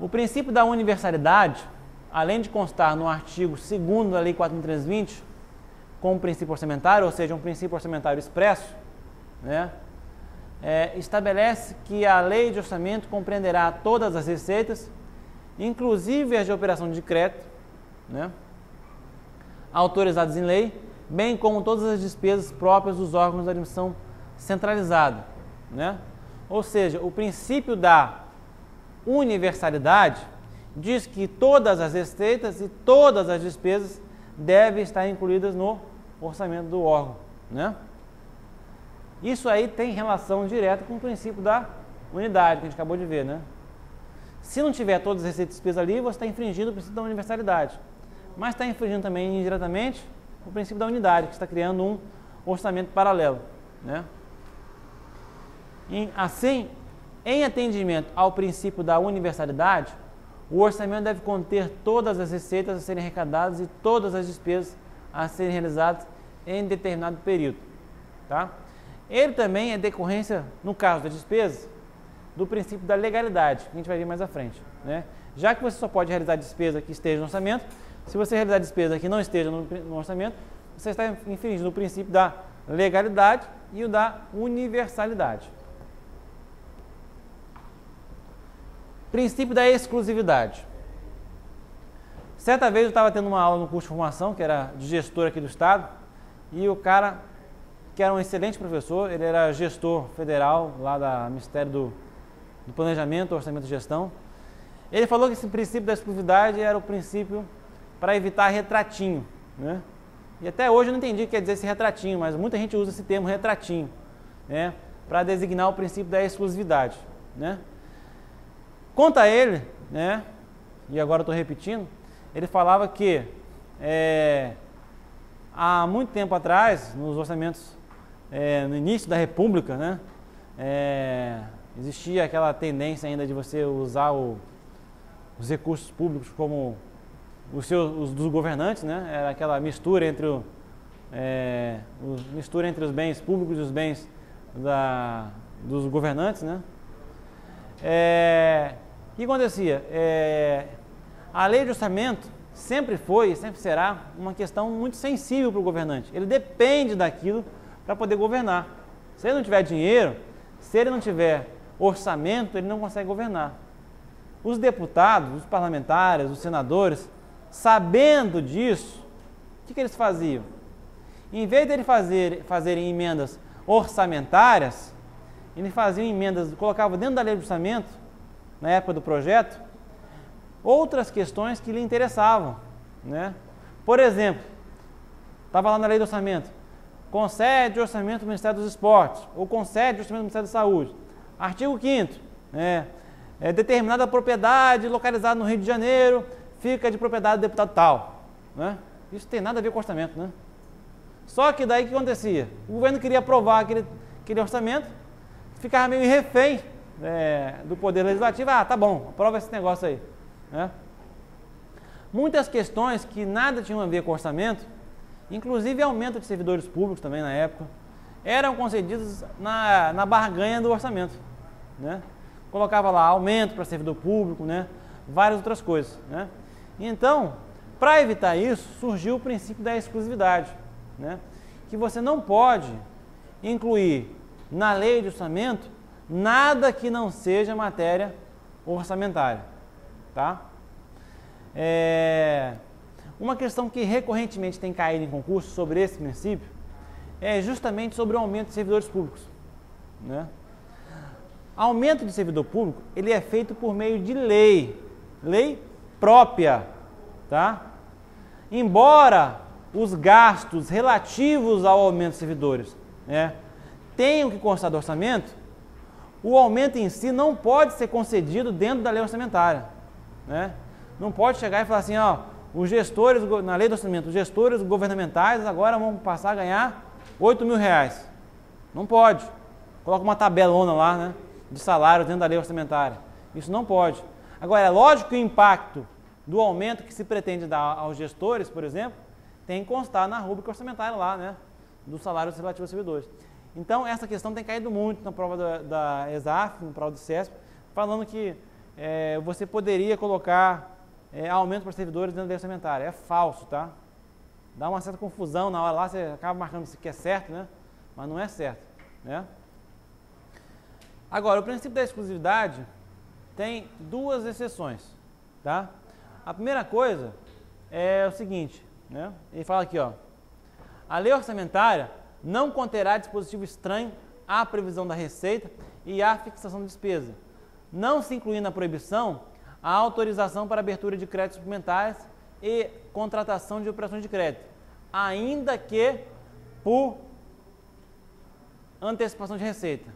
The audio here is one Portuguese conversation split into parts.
O princípio da universalidade, além de constar no artigo 2º da Lei 4.320, como princípio orçamentário, ou seja, um princípio orçamentário expresso, né, estabelece que a lei de orçamento compreenderá todas as receitas, inclusive as de operação de crédito, né, autorizadas em lei, bem como todas as despesas próprias dos órgãos da administração centralizada, né? Ou seja, o princípio da universalidade diz que todas as receitas e todas as despesas devem estar incluídas no orçamento do órgão, né? Isso aí tem relação direta com o princípio da unidade, que a gente acabou de ver, né? Se não tiver todas as receitas e despesas ali, você está infringindo o princípio da universalidade. Mas está infringindo também indiretamente o princípio da unidade, que está criando um orçamento paralelo, né? Assim, em atendimento ao princípio da universalidade, o orçamento deve conter todas as receitas a serem arrecadadas e todas as despesas a serem realizadas em determinado período, tá? Ele também é decorrência, no caso das despesas, do princípio da legalidade, que a gente vai ver mais à frente, né? Já que você só pode realizar despesa que esteja no orçamento, se você realizar despesa que não esteja no orçamento, você está infringindo o princípio da legalidade e o da universalidade. Princípio da exclusividade. Certa vez eu estava tendo uma aula no curso de formação, que era de gestor aqui do estado, e o cara, que era um excelente professor, ele era gestor federal lá do Ministério do Planejamento, Orçamento e Gestão. Ele falou que esse princípio da exclusividade era o princípio para evitar retratinho, né? E até hoje eu não entendi o que quer dizer esse retratinho, mas muita gente usa esse termo retratinho, né, para designar o princípio da exclusividade, né? Conta ele, né, e agora eu estou repetindo, ele falava que há muito tempo atrás, nos orçamentos, no início da República, né, existia aquela tendência ainda de você usar os recursos públicos como os dos governantes, né? Era aquela mistura entre os bens públicos e os bens dos governantes, né? O que acontecia? A lei de orçamento sempre foi e sempre será uma questão muito sensível para o governante. Ele depende daquilo para poder governar. Se ele não tiver dinheiro, se ele não tiver orçamento, ele não consegue governar. Os deputados, os parlamentares, os senadores, sabendo disso, o que eles faziam? Em vez de eles fazerem emendas orçamentárias, eles faziam emendas, colocavam dentro da lei de orçamento, na época do projeto, outras questões que lhe interessavam, né? Por exemplo, estava lá na lei do orçamento, concede orçamento do Ministério dos Esportes, ou concede orçamento do Ministério da Saúde. Artigo 5º, determinada propriedade localizada no Rio de Janeiro, fica de propriedade do deputado tal, né? Isso tem nada a ver com orçamento, né? Só que daí o que acontecia? O governo queria aprovar aquele orçamento, ficava meio refém do poder legislativo. Ah, tá bom, aprova esse negócio aí, né? Muitas questões que nada tinham a ver com orçamento, inclusive aumento de servidores públicos também na época, eram concedidas na barganha do orçamento, né? Colocava lá aumento para servidor público, né? Várias outras coisas, né? Então, para evitar isso, surgiu o princípio da exclusividade, né? Que você não pode incluir na lei de orçamento nada que não seja matéria orçamentária, tá? Uma questão que recorrentemente tem caído em concurso sobre esse princípio é justamente sobre o aumento de servidores públicos, né? Aumento de servidor público, ele é feito por meio de lei própria, tá? Embora os gastos relativos ao aumento de servidores, né, tenham que constar do orçamento, o aumento em si não pode ser concedido dentro da lei orçamentária, né? Não pode chegar e falar assim, ó, os gestores, na lei do orçamento, os gestores governamentais agora vão passar a ganhar R$8.000. Não pode. Coloca uma tabelona lá, né, de salário dentro da lei orçamentária. Isso não pode. Agora, é lógico que o impacto do aumento que se pretende dar aos gestores, por exemplo, tem que constar na rúbrica orçamentária lá, né, dos salários relativos aos servidores. Então, essa questão tem caído muito na prova da ESAF, na prova do CESP, falando que você poderia colocar aumento para servidores dentro da lei orçamentária. É falso, tá? Dá uma certa confusão na hora lá, você acaba marcando isso que é certo, né? Mas não é certo, né? Agora, o princípio da exclusividade tem duas exceções, tá? A primeira coisa é o seguinte, né? Ele fala aqui, ó, a lei orçamentária não conterá dispositivo estranho à previsão da receita e à fixação de despesa, não se incluindo na proibição a autorização para abertura de créditos suplementares e contratação de operações de crédito, ainda que por antecipação de receita.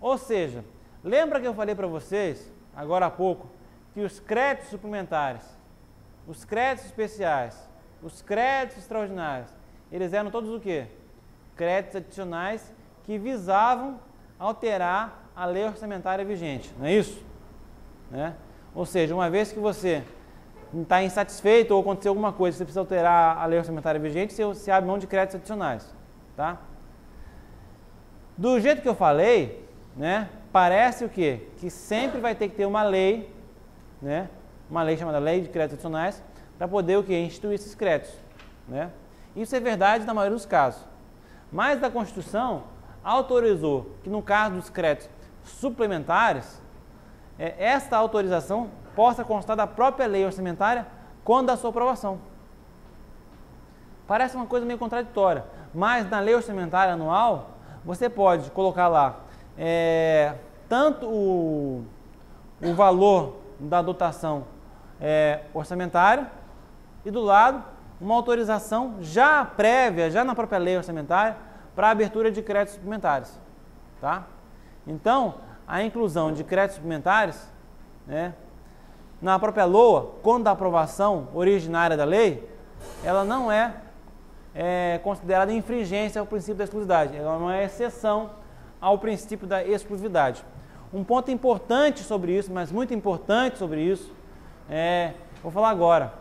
Ou seja, lembra que eu falei para vocês, agora há pouco, que os créditos suplementares, os créditos especiais, os créditos extraordinários, eles eram todos o quê? Créditos adicionais que visavam alterar a lei orçamentária vigente, não é isso? Né? Ou seja, uma vez que você está insatisfeito ou aconteceu alguma coisa, você precisa alterar a lei orçamentária vigente, você abre mão de créditos adicionais, tá? Do jeito que eu falei, né, parece o quê? Que sempre vai ter que ter uma lei, né, uma lei chamada Lei de Créditos Adicionais, para poder o quê? Instituir esses créditos, né? Isso é verdade na maioria dos casos. Mas a Constituição autorizou que no caso dos créditos suplementares, esta autorização possa constar da própria lei orçamentária quando da sua aprovação. Parece uma coisa meio contraditória, mas na lei orçamentária anual, você pode colocar lá tanto o valor da dotação orçamentária e do lado uma autorização já prévia, já na própria lei orçamentária, para a abertura de créditos suplementares. Tá? Então, a inclusão de créditos suplementares, né, na própria LOA, quando da aprovação originária da lei, ela não é considerada infringência ao princípio da exclusividade, ela é uma exceção ao princípio da exclusividade. Um ponto importante sobre isso, mas muito importante sobre isso, vou falar agora.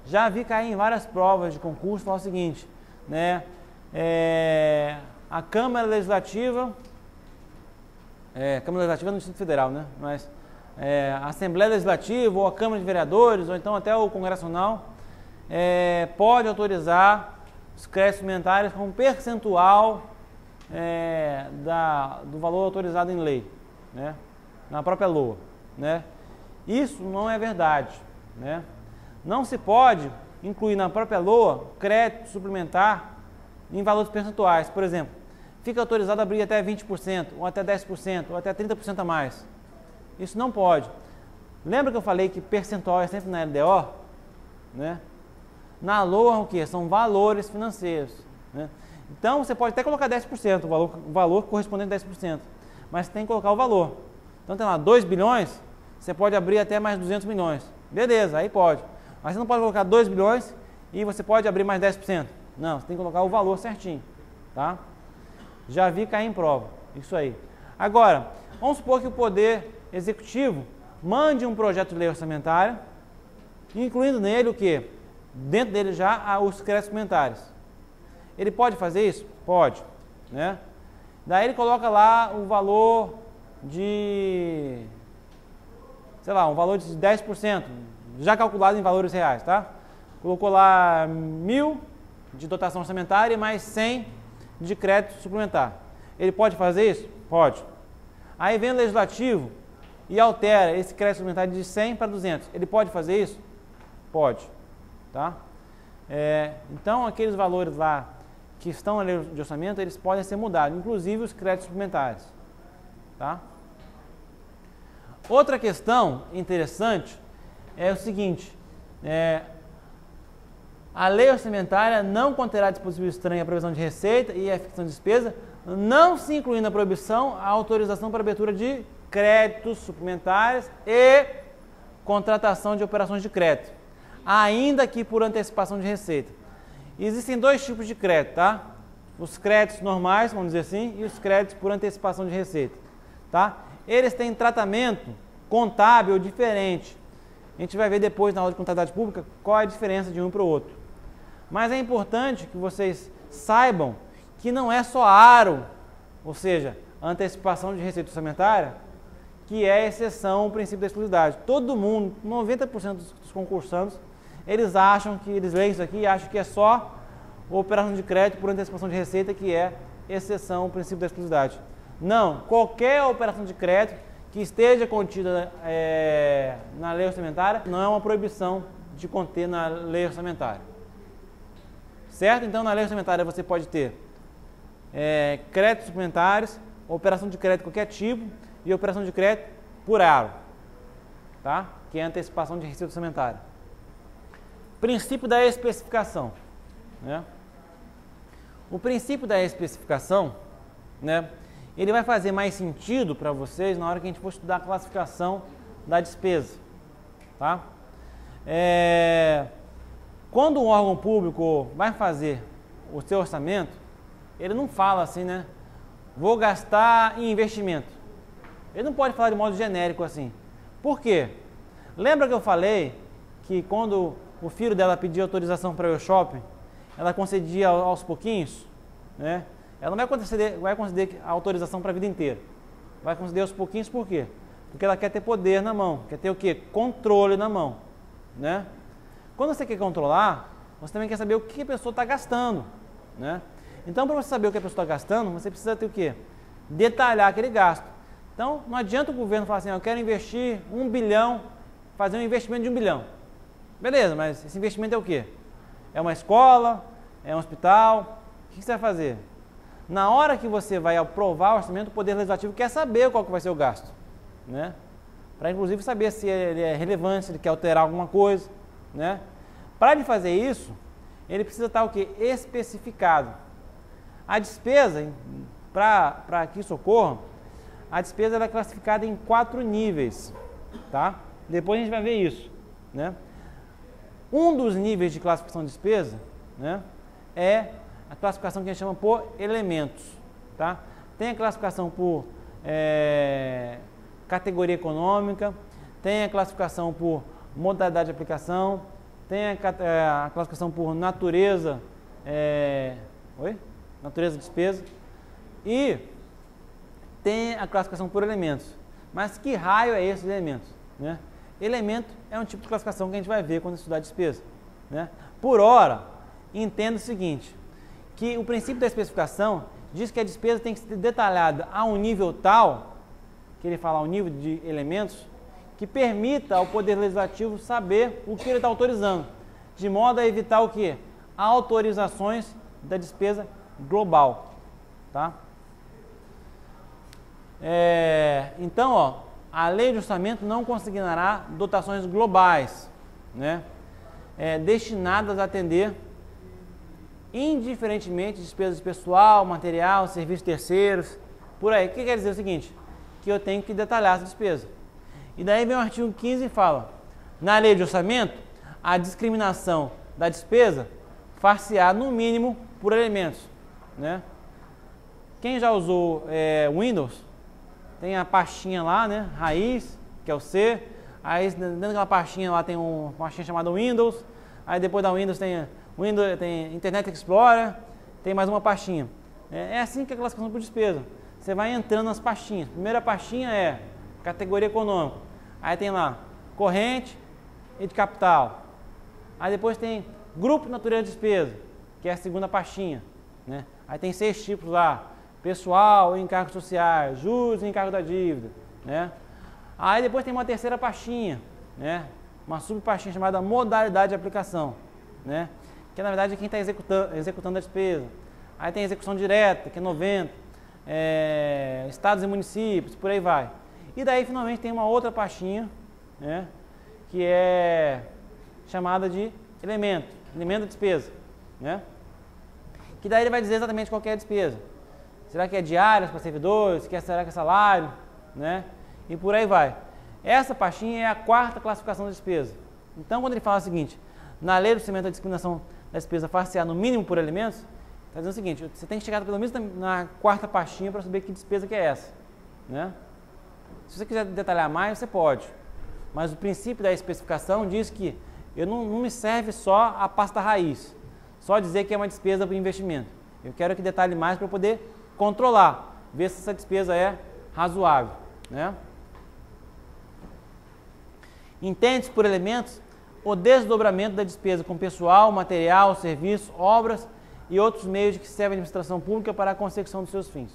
Já vi cair em várias provas de concurso falar o seguinte, né, a Câmara Legislativa, Câmara Legislativa no Distrito Federal, né, mas a Assembleia Legislativa ou a Câmara de Vereadores ou então até o Congresso Nacional pode autorizar os créditos suplementares com um percentual do valor autorizado em lei, né, na própria LOA, né. Isso não é verdade, né. Não se pode incluir na própria LOA crédito suplementar em valores percentuais. Por exemplo, fica autorizado a abrir até 20%, ou até 10%, ou até 30% a mais. Isso não pode. Lembra que eu falei que percentual é sempre na LDO? Né? Na LOA, o que? São valores financeiros. Né? Então, você pode até colocar 10%, o valor correspondente a 10%. Mas você tem que colocar o valor. Então, tem lá 2 bilhões, você pode abrir até mais 200 milhões. Beleza, aí pode. Mas você não pode colocar 2 bilhões e você pode abrir mais 10%. Não, você tem que colocar o valor certinho. Tá? Já vi cair em prova. Isso aí. Agora, vamos supor que o Poder Executivo mande um projeto de lei orçamentária, incluindo nele o quê? Dentro dele já os créditos suplementares. Ele pode fazer isso? Pode. Né? Daí ele coloca lá o valor de, sei lá, um valor de 10%, já calculado em valores reais, tá? Colocou lá 1.000 de dotação orçamentária e mais 100 de crédito suplementar. Ele pode fazer isso? Pode. Aí vem o Legislativo e altera esse crédito suplementar de 100 para 200. Ele pode fazer isso? Pode. Tá? Então, aqueles valores lá que estão na lei de orçamento, eles podem ser mudados, inclusive os créditos suplementares. Tá? Outra questão interessante é o seguinte, a lei orçamentária não conterá dispositivo estranho à previsão de receita e à fixação de despesa, não se incluindo a proibição a autorização para abertura de créditos suplementares e contratação de operações de crédito, ainda que por antecipação de receita. Existem dois tipos de crédito, tá? Os créditos normais, vamos dizer assim, e os créditos por antecipação de receita, tá? Eles têm tratamento contábil diferente. A gente vai ver depois na aula de contabilidade pública qual é a diferença de um para o outro. Mas é importante que vocês saibam que não é só aro, ou seja, antecipação de receita orçamentária, que é exceção ao princípio da exclusividade. Todo mundo, 90% dos concursantes, eles acham que, eles leem isso aqui e acham que é só a operação de crédito por antecipação de receita que é exceção ao princípio da exclusividade. Não, qualquer operação de crédito que esteja contida na lei orçamentária não é uma proibição de conter na lei orçamentária. Certo? Então, na lei orçamentária você pode ter créditos suplementares, operação de crédito de qualquer tipo e operação de crédito por aro, tá? Que é a antecipação de receita orçamentária. Princípio da especificação, né? O princípio da especificação, né, ele vai fazer mais sentido para vocês na hora que a gente for estudar a classificação da despesa, tá? Quando um órgão público vai fazer o seu orçamento, ele não fala assim, né? Vou gastar em investimento. Ele não pode falar de modo genérico assim. Por quê? Lembra que eu falei que quando o filho dela pedia autorização para ir ao shopping, ela concedia aos pouquinhos, né? Ela não vai conceder a autorização para a vida inteira. Vai conceder aos pouquinhos, por quê? Porque ela quer ter poder na mão, quer ter o quê? Controle na mão, né? Quando você quer controlar, você também quer saber o que a pessoa está gastando, né? Então, para você saber o que a pessoa está gastando, você precisa ter o quê? Detalhar aquele gasto. Então, não adianta o governo falar assim, eu quero investir 1 bilhão, fazer um investimento de 1 bilhão. Beleza, mas esse investimento é o quê? É uma escola? É um hospital? O que você vai fazer? Na hora que você vai aprovar o orçamento, o Poder Legislativo quer saber qual que vai ser o gasto, né? Para, inclusive, saber se ele é relevante, se ele quer alterar alguma coisa, né? Para ele fazer isso, ele precisa estar o quê? Especificado. A despesa, para que isso ocorra, a despesa ela é classificada em 4 níveis, tá? Depois a gente vai ver isso, né? Um dos níveis de classificação de despesa, né, é a classificação que a gente chama por elementos, tá? Tem a classificação por categoria econômica, tem a classificação por modalidade de aplicação, tem a classificação por natureza, natureza de despesa e tem a classificação por elementos. Mas que raio é esse de elementos, né? Elemento é um tipo de classificação que a gente vai ver quando estudar despesa, né? Por hora, entenda o seguinte, que o princípio da especificação diz que a despesa tem que ser detalhada a um nível tal, que ele fala ao nível de elementos, que permita ao Poder Legislativo saber o que ele está autorizando, de modo a evitar o quê? Autorizações da despesa global, tá? Então, ó, a lei de orçamento não consignará dotações globais, né, destinadas a atender indiferentemente despesas de pessoal, material, serviços terceiros, por aí. O que quer dizer o seguinte? Que eu tenho que detalhar essa despesa. E daí vem o artigo 15 e fala, na lei de orçamento, a discriminação da despesa far-se-á no mínimo por elementos, né? Quem já usou Windows, tem a pastinha lá, né, raiz, que é o C, aí dentro daquela pastinha lá tem uma pastinha chamada Windows, aí depois da Windows tem Internet Explorer, tem mais uma pastinha. É assim que é a classificação por despesa. Você vai entrando nas pastinhas. Primeira pastinha é categoria econômica, aí tem lá corrente e de capital. Aí depois tem grupo de natureza de despesa, que é a segunda pastinha, né? Aí tem 6 tipos lá. Pessoal, encargos sociais, juros e encargo da dívida, né? Aí depois tem uma terceira pastinha, né? Uma subpastinha chamada modalidade de aplicação, né? Que na verdade é quem está executando a despesa. Aí tem execução direta, que é 90, estados e municípios, por aí vai. E daí finalmente tem uma outra pastinha, né? Que é chamada de elemento de despesa, né? Que daí ele vai dizer exatamente qual que é a despesa. Será que é diárias para servidores? Será que é salário? Né? E por aí vai. Essa pastinha é a 4ª classificação da despesa. Então, quando ele fala o seguinte, na lei do orçamento da discriminação da despesa far-se-á no mínimo por elementos, está dizendo o seguinte, você tem que chegar pelo menos na 4ª pastinha para saber que despesa que é essa, né? Se você quiser detalhar mais, você pode. Mas o princípio da especificação diz que não me serve só a pasta raiz, só dizer que é uma despesa para investimento. Eu quero que detalhe mais para eu poder controlar, ver se essa despesa é razoável, né? Entende-se por elementos o desdobramento da despesa com pessoal, material, serviço, obras e outros meios de que serve a administração pública para a consecução dos seus fins.